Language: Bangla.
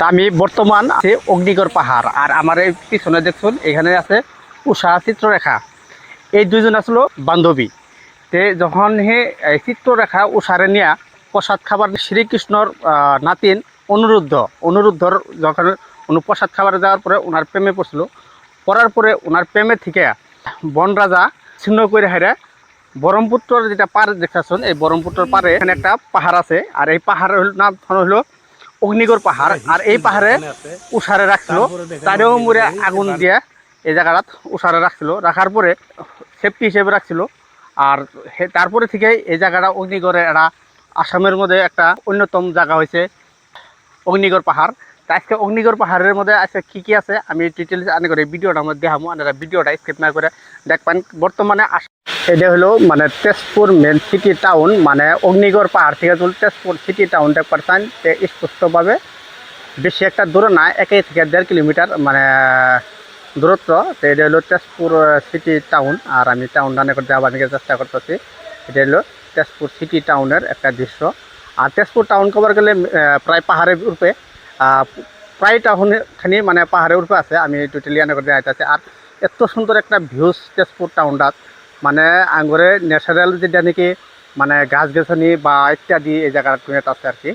আমি বর্তমান আছে অগ্নিগড় পাহাড়, আর আমার এই পিছনে দেখুন এখানে আছে উষা চিত্ররেখা। এই দুইজন আসলো বান্ধবী। তে যখন হে চিত্ররেখা উষারে নিয়ে প্রসাদ খাবার শ্রীকৃষ্ণর নাতিন অনুরুদ্ধর যখন প্রসাদ খাবার যাওয়ার পরে ওনার প্রেমে পড়ছিল। পড়ার পরে ওনার প্রেমে থেকে বন রাজা ছিন্ন করে হেরে ব্রহ্মপুত্রর যেটা পার দেখতেছেন, এই ব্রহ্মপুত্রর পারে এখানে একটা পাহাড় আছে, আর এই পাহাড়ের নাম হলো অগ্নিগড় পাহাড়। আর এই পাহাড়ে উষারে রাখছিল, তারেও মুড়ে আগুন দিয়ে এই জায়গাটা উষারে রাখছিল, রাখার পরে সেফটি হিসেবে রাখছিল। আর তারপরে থেকে এই জায়গাটা অগ্নিগড়ে একটা আসামের মধ্যে একটা অন্যতম জায়গা হয়েছে অগ্নিগড় পাহাড়। তা আজকে অগ্নিগড় পাহাড়ের মধ্যে আজকে কী কী আছে আমি ডিটেলস আনে করে ভিডিওটার মধ্যে দেখাবো, আপনারা ভিডিওটা স্কিপ না করে দেখবেন। বর্তমানে এটা হলো মানে তেজপুর মেন সিটি টাউন, মানে অগ্নিগড় পাহাড় থেকে যদি তেজপুর সিটি টাউন দেখতে পারছেন স্পষ্টভাবে। বেশি একটা দূর না, 1 থেকে 1.5 কিলোমিটার মানে দূরত্ব। তো এটা হলো তেজপুর সিটি টাউন, আর আমি টাউনটা আনে করে দেওয়ার চেষ্টা করতেছি। এটা হলো তেজপুর সিটি টাউনের একটা দৃশ্য। আর তেজপুর টাউন কভার গেলে প্রায় পাহাড়ের উপরে, প্রায় টাউনখানি মানে পাহাড়ের উপরে আছে। আমি টোটালি আনে করে দেওয়া আছে। আর এত সুন্দর একটা ভিউজ তেজপুর টাউনটাত, মানে আঙ্গুরে ন্যাচারাল যেটা নাকি মানে গাছ গাছালি বা ইত্যাদি এই জায়গাটা আছে আর কি।